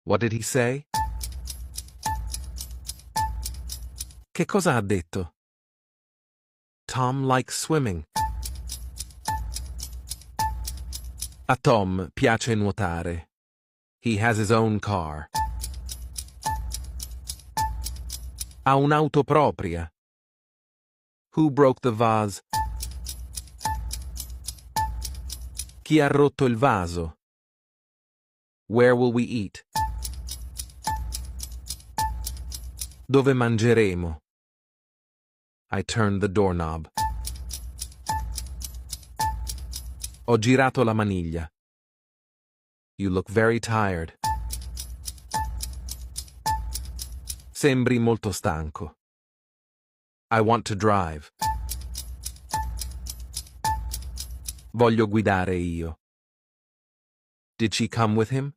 What did he say? Che cosa ha detto? Tom likes swimming. A Tom piace nuotare. He has his own car. Ha un'auto propria. Who broke the vase? Chi ha rotto il vaso? Where will we eat? Dove mangeremo? I turned the doorknob. Ho girato la maniglia. You look very tired. Sembri molto stanco. I want to drive. Voglio guidare io. Did she come with him?